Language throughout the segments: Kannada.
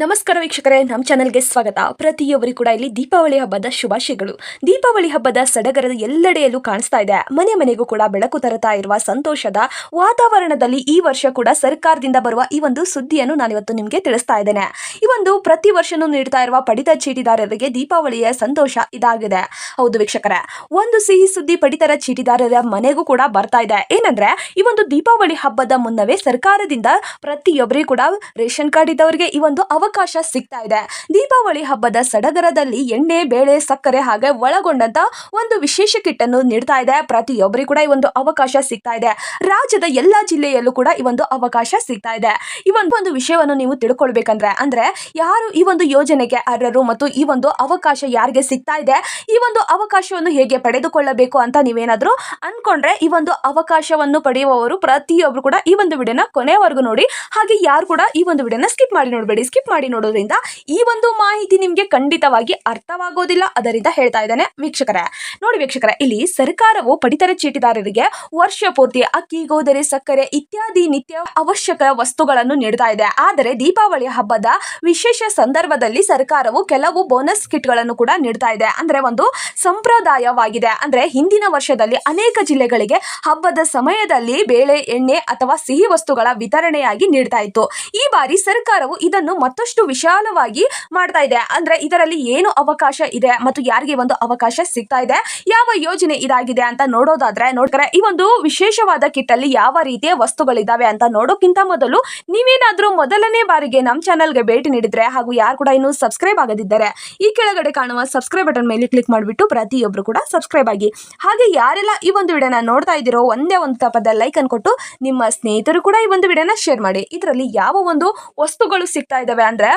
ನಮಸ್ಕಾರ ವೀಕ್ಷಕರೇ, ನಮ್ಮ ಚಾನೆಲ್ಗೆ ಸ್ವಾಗತ. ಪ್ರತಿಯೊಬ್ಬರಿಗೂ ಕೂಡ ಇಲ್ಲಿ ದೀಪಾವಳಿ ಹಬ್ಬದ ಶುಭಾಶಯಗಳು. ದೀಪಾವಳಿ ಹಬ್ಬದ ಸಡಗರದ ಎಲ್ಲೆಡೆಯಲ್ಲೂ ಕಾಣಿಸ್ತಾ ಇದೆ. ಮನೆ ಮನೆಗೂ ಕೂಡ ಬೆಳಕು ತರುತ್ತಾ ಇರುವ ಸಂತೋಷದ ವಾತಾವರಣದಲ್ಲಿ ಈ ವರ್ಷ ಕೂಡ ಸರ್ಕಾರದಿಂದ ಬರುವ ಈ ಒಂದು ಸುದ್ದಿಯನ್ನು ನಾನಿವತ್ತು ನಿಮಗೆ ತಿಳಿಸ್ತಾ ಇದ್ದೇನೆ. ಈ ಒಂದು ಪ್ರತಿ ವರ್ಷನೂ ನೀಡ್ತಾ ಇರುವ ಪಡಿತರ ಚೀಟಿದಾರರಿಗೆ ದೀಪಾವಳಿಯ ಸಂತೋಷ ಇದಾಗಿದೆ. ಹೌದು ವೀಕ್ಷಕರೇ, ಒಂದು ಸಿಹಿ ಸುದ್ದಿ ಪಡಿತರ ಚೀಟಿದಾರರ ಮನೆಗೂ ಕೂಡ ಬರ್ತಾ ಇದೆ. ಏನಂದ್ರೆ, ಈ ಒಂದು ದೀಪಾವಳಿ ಹಬ್ಬದ ಮುನ್ನವೇ ಸರ್ಕಾರದಿಂದ ಪ್ರತಿಯೊಬ್ಬರಿಗೂ ಕೂಡ ರೇಷನ್ ಕಾರ್ಡ್ ಇದ್ದವರಿಗೆ ಈ ಒಂದು ಅವಕಾಶ ಸಿಗ್ತಾ ಇದೆ. ದೀಪಾವಳಿ ಹಬ್ಬದ ಸಡಗರದಲ್ಲಿ ಎಣ್ಣೆ, ಬೇಳೆ, ಸಕ್ಕರೆ ಹಾಗೆ ಒಳಗೊಂಡಂತ ಒಂದು ವಿಶೇಷ ಕಿಟ್ ಅನ್ನು ನೀಡ್ತಾ ಇದೆ. ಪ್ರತಿಯೊಬ್ಬರಿಗೂ ಕೂಡ ಈ ಒಂದು ಅವಕಾಶ ಸಿಗ್ತಾ ಇದೆ. ರಾಜ್ಯದ ಎಲ್ಲಾ ಜಿಲ್ಲೆಯಲ್ಲೂ ಕೂಡ ಈ ಒಂದು ಅವಕಾಶ ಸಿಗ್ತಾ ಇದೆ. ಈ ಒಂದು ವಿಷಯವನ್ನು ನೀವು ತಿಳ್ಕೊಳ್ಬೇಕಂದ್ರೆ ಅಂದ್ರೆ ಯಾರು ಈ ಒಂದು ಯೋಜನೆಗೆ ಅರ್ಹರು ಮತ್ತು ಈ ಒಂದು ಅವಕಾಶ ಯಾರಿಗೆ ಸಿಗ್ತಾ ಇದೆ, ಈ ಒಂದು ಅವಕಾಶವನ್ನು ಹೇಗೆ ಪಡೆದುಕೊಳ್ಳಬೇಕು ಅಂತ ನೀವೇನಾದ್ರೂ ಅನ್ಕೊಂಡ್ರೆ, ಈ ಒಂದು ಅವಕಾಶವನ್ನು ಪಡೆಯುವವರು ಪ್ರತಿಯೊಬ್ರು ಕೂಡ ಈ ಒಂದು ವಿಡಿಯೋನ ಕೊನೆವರೆಗೂ ನೋಡಿ. ಹಾಗೆ ಯಾರು ಕೂಡ ಈ ಒಂದು ವಿಡಿಯೋನ ಸ್ಕಿಪ್ ಮಾಡಿ ನೋಡಬೇಡಿ. ಸ್ಕಿಪ್ ಮಾಡಿ ನೋಡೋದ್ರಿಂದ ಈ ಒಂದು ಮಾಹಿತಿ ನಿಮಗೆ ಖಂಡಿತವಾಗಿ ಅರ್ಥವಾಗೋದಿಲ್ಲ. ಅದರಿಂದ ಹೇಳ್ತಾ ಇದ್ದೇನೆ ವೀಕ್ಷಕರೇ. ನೋಡಿ ವೀಕ್ಷಕರೇ, ಇಲ್ಲಿ ಸರ್ಕಾರವು ಪಡಿತರ ಚೀಟಿದಾರರಿಗೆ ವರ್ಷ ಪೂರ್ತಿ ಅಕ್ಕಿ, ಗೋಧಿ, ಸಕ್ಕರೆ ಇತ್ಯಾದಿ ನಿತ್ಯ ಅವಶ್ಯಕ ವಸ್ತುಗಳನ್ನು ನೀಡ್ತಾ ಇದೆ. ಆದರೆ ದೀಪಾವಳಿ ಹಬ್ಬದ ವಿಶೇಷ ಸಂದರ್ಭದಲ್ಲಿ ಸರ್ಕಾರವು ಕೆಲವು ಬೋನಸ್ ಕಿಟ್ಗಳನ್ನು ಕೂಡ ನೀಡ್ತಾ ಇದೆ. ಅಂದ್ರೆ ಒಂದು ಸಂಪ್ರದಾಯವಾಗಿದೆ. ಅಂದ್ರೆ ಹಿಂದಿನ ವರ್ಷದಲ್ಲಿ ಅನೇಕ ಜಿಲ್ಲೆಗಳಿಗೆ ಹಬ್ಬದ ಸಮಯದಲ್ಲಿ ಬೇಳೆ, ಎಣ್ಣೆ ಅಥವಾ ಸಿಹಿ ವಸ್ತುಗಳ ವಿತರಣೆಯಾಗಿ ನೀಡ್ತಾ ಇತ್ತು. ಈ ಬಾರಿ ಸರ್ಕಾರವು ಇದನ್ನು ಮತ್ತಷ್ಟು ವಿಶಾಲವಾಗಿ ಮಾಡ್ತಾ ಇದೆ. ಅಂದ್ರೆ ಇದರಲ್ಲಿ ಏನು ಅವಕಾಶ ಇದೆ ಮತ್ತು ಯಾರಿಗೆ ಒಂದು ಅವಕಾಶ ಸಿಗ್ತಾ ಇದೆ, ಯಾವ ಯೋಜನೆ ಇದಾಗಿದೆ ಅಂತ ನೋಡೋದಾದ್ರೆ, ನೋಡ್ತಾರೆ ಈ ಒಂದು ವಿಶೇಷವಾದ ಕಿಟ್ ಅಲ್ಲಿ ಯಾವ ರೀತಿಯ ವಸ್ತುಗಳಿದಾವೆ ಅಂತ ನೋಡೋಕ್ಕಿಂತ ಮೊದಲು ನೀವೇನಾದ್ರೂ ಮೊದಲನೇ ಬಾರಿಗೆ ನಮ್ಮ ಚಾನೆಲ್ಗೆ ಭೇಟಿ ನೀಡಿದ್ರೆ ಹಾಗೂ ಯಾರು ಕೂಡ ಇನ್ನೂ ಸಬ್ಸ್ಕ್ರೈಬ್ ಆಗದಿದ್ದರೆ ಈ ಕೆಳಗಡೆ ಕಾಣುವ ಸಬ್ಸ್ಕ್ರೈಬ್ ಬಟನ್ ಮೇಲೆ ಕ್ಲಿಕ್ ಮಾಡಿಬಿಟ್ಟು ಪ್ರತಿಯೊಬ್ರು ಕೂಡ ಸಬ್ಸ್ಕ್ರೈಬ್ ಆಗಿ. ಹಾಗೆ ಯಾರೆಲ್ಲ ಈ ಒಂದು ವಿಡಿಯೋನ ನೋಡ್ತಾ ಇದ್ದೀರೋ ಒಂದೇ ಒಂದು ತಪ್ಪದ ಲೈಕ್ ಅನ್ನು ಕೊಟ್ಟು ನಿಮ್ಮ ಸ್ನೇಹಿತರು ಕೂಡ ಈ ಒಂದು ವಿಡಿಯೋನ ಶೇರ್ ಮಾಡಿ. ಇದರಲ್ಲಿ ಯಾವ ಒಂದು ವಸ್ತುಗಳು ಸಿಗ್ತಾ ಇದಾವೆ ಅಂದ್ರೆ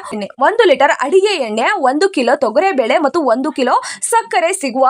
1 ಲೀಟರ್ ಅಡಿಗೆ ಎಣ್ಣೆ, 1 ಕಿಲೋ ತೊಗರೆ ಬೇಳೆ ಮತ್ತು 1 ಕಿಲೋ ಸಕ್ಕರೆ ಸಿಗುವ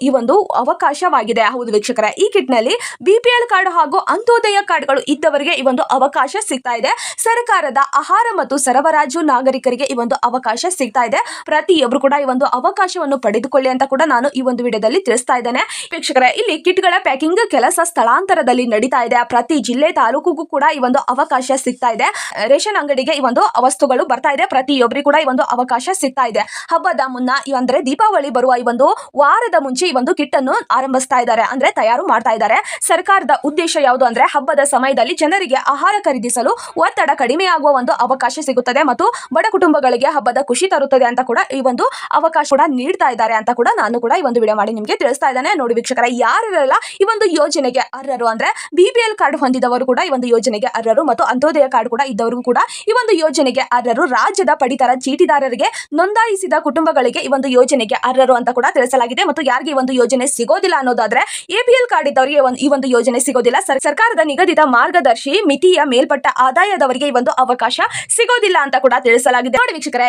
ಈ ಒಂದು ಅವಕಾಶವಾಗಿದೆ. ಹೌದು ವೀಕ್ಷಕರೇ, ಈ ಕಿಟ್ ನಲ್ಲಿ BPL ಕಾರ್ಡ್ ಹಾಗೂ ಅಂತ್ಯೋದಯ ಕಾರ್ಡ್ಗಳು ಇದ್ದವರಿಗೆ ಈ ಒಂದು ಅವಕಾಶ ಸಿಗ್ತಾ ಇದೆ. ಸರ್ಕಾರದ ಆಹಾರ ಮತ್ತು ಸರಬರಾಜು ನಾಗರಿಕರಿಗೆ ಈ ಒಂದು ಅವಕಾಶ ಸಿಗ್ತಾ ಇದೆ. ಪ್ರತಿಯೊಬ್ರು ಕೂಡ ಈ ಒಂದು ಅವಕಾಶವನ್ನು ಪಡೆದುಕೊಳ್ಳಿ ಅಂತ ಕೂಡ ನಾನು ಈ ಒಂದು ವಿಡಿಯೋದಲ್ಲಿ ತಿಳಿಸ್ತಾ ಇದ್ದೇನೆ ವೀಕ್ಷಕರೇ. ಇಲ್ಲಿ ಕಿಟ್ಗಳ ಪ್ಯಾಕಿಂಗ್ ಕೆಲಸ ಸ್ಥಳಾಂತರದಲ್ಲಿ ನಡೀತಾ ಇದೆ. ಪ್ರತಿ ಜಿಲ್ಲೆ, ತಾಲೂಕಿಗೂ ಕೂಡ ಈ ಒಂದು ಅವಕಾಶ ಸಿಗ್ತಾ ಇದೆ. ರೇಷನ್ ಅಂಗಡಿಗೆ ಈ ಒಂದು ವಸ್ತುಗಳು ಬರ್ತಾ ಇದೆ. ಪ್ರತಿಯೊಬ್ಬರಿಗೂ ಕೂಡ ಈ ಒಂದು ಅವಕಾಶ ಸಿಗ್ತಾ ಇದೆ. ಹಬ್ಬದ ಮುನ್ನ ಅಂದ್ರೆ ದೀಪಾವಳಿ ಬರುವ ಈ ಒಂದು ವಾರದ ಮುಂಚೆ ಈ ಒಂದು ಕಿಟ್ ಅನ್ನು ಆರಂಭಿಸ್ತಾ ಇದ್ದಾರೆ, ಅಂದ್ರೆ ತಯಾರು ಮಾಡ್ತಾ ಇದ್ದಾರೆ. ಸರ್ಕಾರದ ಉದ್ದೇಶ ಯಾವುದು ಅಂದ್ರೆ ಹಬ್ಬದ ಸಮಯದಲ್ಲಿ ಜನರಿಗೆ ಆಹಾರ ಖರೀದಿಸಲು ಒತ್ತಡ ಕಡಿಮೆಯಾಗುವ ಒಂದು ಅವಕಾಶ ಸಿಗುತ್ತದೆ ಮತ್ತು ಬಡ ಕುಟುಂಬಗಳಿಗೆ ಹಬ್ಬದ ಖುಷಿ ತರುತ್ತದೆ ಅಂತ ಕೂಡ ಈ ಒಂದು ಅವಕಾಶ ಕೂಡ ನೀಡ್ತಾ ಇದ್ದಾರೆ ಅಂತ ಕೂಡ ನಾನು ಕೂಡ ಈ ಒಂದು ವಿಡಿಯೋ ಮಾಡಿ ನಿಮಗೆ ತಿಳಿಸ್ತಾ ಇದ್ದೇನೆ. ನೋಡಿ ವೀಕ್ಷಕರೇ, ಯಾರೆಲ್ಲ ಈ ಒಂದು ಯೋಜನೆಗೆ ಅರ್ಹರು ಅಂದ್ರೆ BPL ಕಾರ್ಡ್ ಹೊಂದಿದವರು ಕೂಡ ಈ ಒಂದು ಯೋಜನೆಗೆ ಅರ್ಹರು ಮತ್ತು ಅಂತ್ಯೋದಯ ಕಾರ್ಡ್ ಕೂಡ ಇದ್ದವರು ಕೂಡ ಈ ಒಂದು ಯೋಜನೆಗೆ ಅರ್ಹರು. ರಾಜ್ಯದ ಪಡಿತರ ಚೀಟಿದಾರರಿಗೆ ನೋಂದಾಯಿಸಿದ ಕುಟುಂಬಗಳಿಗೆ ಈ ಒಂದು ಯೋಜನೆಗೆ ಅರ್ಹರು ಅಂತ ಕೂಡ ತಿಳಿಸಲಾಗಿದೆ. ಮತ್ತು ಯಾರಿಗೆ ಈ ಒಂದು ಯೋಜನೆ ಸಿಗೋದಿಲ್ಲ ಅನ್ನೋದಾದ್ರೆ APL ಕಾರ್ಡ್ ಇದ್ದವರಿಗೆ ಈ ಒಂದು ಯೋಜನೆ ಸಿಗೋದಿಲ್ಲ. ಸರ್ಕಾರದ ನಿಗದಿತ ಮಾರ್ಗದರ್ಶಿ ಮಿತಿಯ ಮೇಲ್ಪಟ್ಟ ಆದಾಯದವರಿಗೆ ಈ ಒಂದು ಅವಕಾಶ ಸಿಗೋದಿಲ್ಲ ಅಂತ ಕೂಡ ತಿಳಿಸಲಾಗಿದೆ. ನೋಡಿ ವೀಕ್ಷಕರೇ,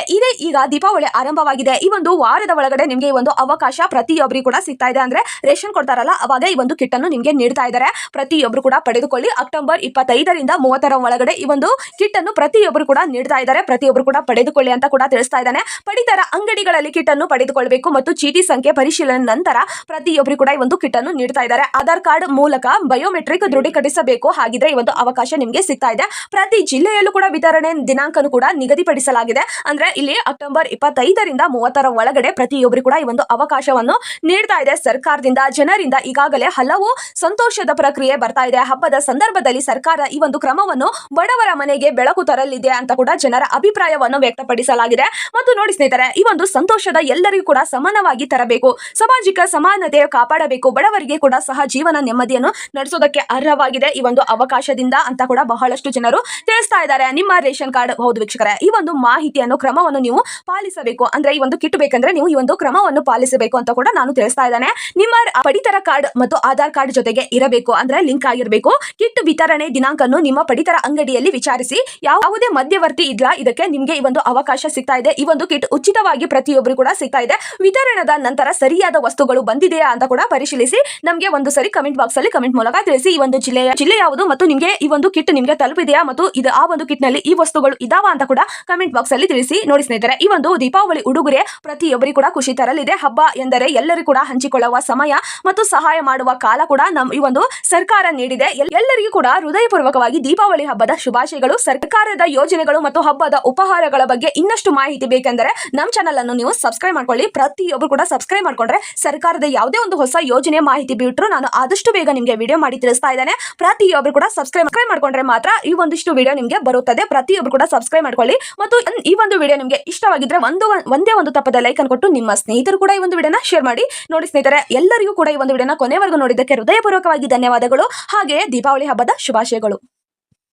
ಈಗ ದೀಪಾವಳಿ ಆರಂಭವಾಗಿದೆ. ಈ ಒಂದು ವಾರದ ಒಳಗಡೆ ನಿಮಗೆ ಈ ಒಂದು ಅವಕಾಶ ಪ್ರತಿಯೊಬ್ಬರಿಗೂ ಕೂಡ ಸಿಗ್ತಾ ಇದೆ. ಅಂದ್ರೆ ರೇಷನ್ ಕೊಡ್ತಾರಲ್ಲ, ಅವಾಗ ಈ ಒಂದು ಕಿಟ್ ಅನ್ನು ನಿಮಗೆ ನೀಡ್ತಾ ಇದ್ದಾರೆ. ಪ್ರತಿಯೊಬ್ಬರು ಕೂಡ ಪಡೆದುಕೊಳ್ಳಿ. ಅಕ್ಟೋಬರ್ 25ರಿಂದ 30ರ ಒಳಗಡೆ ಈ ಒಂದು ಕಿಟ್ ಅನ್ನು ಪ್ರತಿಯೊಬ್ಬರು ಕೂಡ ನೀಡ್ತಾ ಇದ್ದಾರೆ. ಪ್ರತಿಯೊಬ್ಬರು ಕೂಡ ಪಡೆದುಕೊಳ್ಳಿ ಅಂತ ಕೂಡ ತಿಳಿಸ್ತಾ ಇದ್ದಾನೆ. ಪಡಿತರ ಅಂಗಡಿಗಳಲ್ಲಿ ಕಿಟ್ ಅನ್ನು ಪಡೆದುಕೊಳ್ಳಬೇಕು ಮತ್ತು ಚೀಟಿ ಸಂಖ್ಯೆ ಪರಿಶೀಲನೆ ನಂತರ ಪ್ರತಿಯೊಬ್ಬರು ಕೂಡ ಈ ಒಂದು ಕಿಟ್ ಅನ್ನು ನೀಡ್ತಾ ಇದ್ದಾರೆ. ಆಧಾರ್ ಕಾರ್ಡ್ ಮೂಲಕ ಬಯೋಮೆಟ್ರಿಕ್ ದೃಢೀಕರಿಸಬೇಕು. ಹಾಗಿದ್ರೆ ಈ ಒಂದು ಅವಕಾಶ ನಿಮಗೆ ಸಿಗ್ತಾ ಇದೆ. ಪ್ರತಿ ಜಿಲ್ಲೆಯಲ್ಲೂ ಕೂಡ ವಿತರಣೆ ದಿನಾಂಕನು ಕೂಡ ನಿಗದಿಪಡಿಸಲಾಗಿದೆ. ಅಂದ್ರೆ ಇಲ್ಲಿ ಅಕ್ಟೋಬರ್ 25ರಿಂದ 30ರ ಒಳಗಡೆ ಪ್ರತಿಯೊಬ್ಬರು ಕೂಡ ಈ ಒಂದು ಅವಕಾಶವನ್ನು ನೀಡ್ತಾ ಇದೆ ಸರ್ಕಾರದಿಂದ. ಜನರಿಂದ ಈಗಾಗಲೇ ಹಲವು ಸಂತೋಷದ ಪ್ರಕ್ರಿಯೆ ಬರ್ತಾ ಇದೆ. ಹಬ್ಬದ ಸಂದರ್ಭದಲ್ಲಿ ಸರ್ಕಾರ ಈ ಒಂದು ಕ್ರಮವನ್ನು ಬಡವರ ಮನೆಗೆ ಬೆಳಕು ತರಲಿದೆ ಅಂತ ಕೂಡ ಜನರ ಅಭಿಪ್ರಾಯವನ್ನು ವ್ಯಕ್ತಪಡಿಸಲಾಗಿದೆ. ಮತ್ತು ನೋಡಿ ಸ್ನೇಹಿತರೆ, ಈ ಒಂದು ಸಂತೋಷದ ಎಲ್ಲರಿಗೂ ಕೂಡ ಸಮಾನವಾಗಿ ತರಬೇಕು. ಸಾಮಾಜಿಕ ಸಮಾನತೆ ಕಾಪಾಡಬೇಕು. ಬಡವರಿಗೆ ಕೂಡ ಸಹ ಜೀವನ ನೆಮ್ಮದಿಯನ್ನು ನಡೆಸೋದಕ್ಕೆ ಅರ್ಹವಾಗಿದೆ ಈ ಒಂದು ಅವಕಾಶದಿಂದ ಅಂತ ಕೂಡ ಬಹಳಷ್ಟು ಜನರು ತಿಳಿಸ್ತಾ ಇದ್ದಾರೆ. ನಿಮ್ಮ ರೇಷನ್ ಕಾರ್ಡ್, ಹೌದು ವೀಕ್ಷಕರೇ, ಈ ಒಂದು ಮಾಹಿತಿಯನ್ನು ಕ್ರಮವನ್ನು ನೀವು ಪಾಲಿಸಬೇಕು. ಅಂದ್ರೆ ಈ ಒಂದು ಕಿಟ್ ಬೇಕಂದ್ರೆ ನೀವು ಈ ಒಂದು ಕ್ರಮವನ್ನು ಪಾಲಿಸಬೇಕು ಅಂತ ಕೂಡ ನಾನು ತಿಳಿಸ್ತಾ ಇದ್ದೇನೆ. ನಿಮ್ಮ ಪಡಿತರ ಕಾರ್ಡ್ ಮತ್ತು ಆಧಾರ್ ಕಾರ್ಡ್ ಜೊತೆಗೆ ಇರಬೇಕು, ಅಂದ್ರೆ ಲಿಂಕ್ ಆಗಿರಬೇಕು. ಕಿಟ್ ವಿತರಣೆ ದಿನಾಂಕನ್ನು ನಿಮ್ಮ ಪಡಿತರ ಅಂಗಡಿಯಲ್ಲಿ ವಿಚಾರಿಸಿ. ಯಾವುದೇ ಮಧ್ಯವರ್ತಿ ಇಲ್ಲ. ಇದಕ್ಕೆ ನಿಮಗೆ ಈ ಒಂದು ಅವಕಾಶ ಸಿಗ್ತಾ ಇದೆ. ಈ ಒಂದು ಕಿಟ್ ಉಚಿತವಾಗಿ ಪ್ರತಿಯೊಬ್ಬರು ಕೂಡ ಸಿಗ್ತಾ ಇದೆ. ವಿತರಣದ ನಂತರ ಸರಿಯಾದ ವಸ್ತುಗಳು ಬಂದಿದೆಯಾ ಅಂತ ಕೂಡ ಪರಿಶೀಲಿಸಿ ನಮಗೆ ಒಂದು ಸರಿ ಕಮೆಂಟ್ ಬಾಕ್ಸ್ ಅಲ್ಲಿ ಕಮೆಂಟ್ ಮೂಲಕ ತಿಳಿಸಿ. ಈ ಒಂದು ಜಿಲ್ಲೆ ಯಾವುದು ಮತ್ತು ನಿಮಗೆ ಈ ಒಂದು ಕಿಟ್ ನಿಮಗೆ ತಲುಪಿದೆಯಾ ಮತ್ತು ಆ ಒಂದು ಕಿಟ್ ನಲ್ಲಿ ಈ ವಸ್ತುಗಳು ಇದಾವ ಅಂತ ಕೂಡ ಕಮೆಂಟ್ ಬಾಕ್ಸ್ ಅಲ್ಲಿ ತಿಳಿಸಿ. ನೋಡಿ ಸ್ನೇಹಿತರೆ, ಈ ಒಂದು ದೀಪಾವಳಿ ಉಡುಗೊರೆ ಪ್ರತಿಯೊಬ್ಬರಿಗೂ ಕೂಡ ಖುಷಿ ತರಲಿದೆ. ಹಬ್ಬ ಎಂದರೆ ಎಲ್ಲರಿಗೂ ಕೂಡ ಹಂಚಿಕೊಳ್ಳುವ ಸಮಯ ಮತ್ತು ಸಹಾಯ ಮಾಡುವ ಕಾಲ ಕೂಡ ಈ ಒಂದು ಸರ್ಕಾರ ನೀಡಿದೆ. ಎಲ್ಲರಿಗೂ ಕೂಡ ಹೃದಯಪೂರ್ವಕವಾಗಿ ದೀಪಾವಳಿ ಹಬ್ಬದ ಶುಭಾಶಯಗಳು. ಸರ್ಕಾರದ ಯೋಜನೆಗಳು ಮತ್ತು ಹಬ್ಬದ ಉಪಹಾರಗಳ ಬಗ್ಗೆ ಇನ್ನಷ್ಟು ಮಾಹಿತಿ ಬೇಕೆಂದರೆ ನಮ್ಮ ಚಾನಲ್ ಅನ್ನು ನೀವು ಸಬ್ಸ್ಕ್ರೈಬ್ ಮಾಡ್ಕೊಳ್ಳಿ. ಪ್ರತಿಯೊಬ್ಬರು ಕೂಡ ಸಬ್ಸ್ಕ್ರೈಬ್ ಮಾಡ್ಕೊಂಡ್ರೆ ಸರ್ಕಾರದ ಯಾವುದೇ ಒಂದು ಹೊಸ ಯೋಜನೆ ಮಾಹಿತಿ ಬಿಟ್ಟರು ನಾನು ಆದಷ್ಟು ಬೇಗ ನಿಮಗೆ ವಿಡಿಯೋ ಮಾಡಿ ತಿಳಿಸ್ತಾ ಇದ್ದೇನೆ. ಪ್ರತಿಯೊಬ್ಬರು ಕೂಡ ಸಬ್ಸ್ಕ್ರೈಬ್ ಮಾಡ್ಕೊಂಡ್ರೆ ಮಾತ್ರ ಈ ಒಂದಿಷ್ಟು ವಿಡಿಯೋ ನಿಮಗೆ ಬರುತ್ತದೆ. ಪ್ರತಿಯೊಬ್ಬರು ಕೂಡ ಸಬ್ಸ್ಕ್ರೈಬ್ ಮಾಡ್ಕೊಳ್ಳಿ. ಮತ್ತು ಈ ಒಂದು ವಿಡಿಯೋ ನಿಮಗೆ ಇಷ್ಟವಾಗಿದ್ರೆ ಒಂದೇ ಒಂದು ತಪ್ಪದ ಲೈಕ್ ಅನ್ನು ಕೊಟ್ಟು ನಿಮ್ಮ ಸ್ನೇಹಿತರು ಕೂಡ ಈ ಒಂದು ವಿಡಿಯೋನ ಶೇರ್ ಮಾಡಿ. ನೋಡಿ ಸ್ನೇಹಿತರೆ, ಎಲ್ಲರಿಗೂ ಕೂಡ ಈ ಒಂದು ವಿಡಿಯೋನ ಕೊನೆವರೆಗೂ ನೋಡಿದ್ದಕ್ಕೆ ಹೃದಯಪೂರ್ವಕವಾಗಿ ಧನ್ಯವಾದಗಳು. ಹಾಗೆಯೇ ದೀಪಾವಳಿ ಹಬ್ಬದ ಶುಭಾಶಯಗಳು.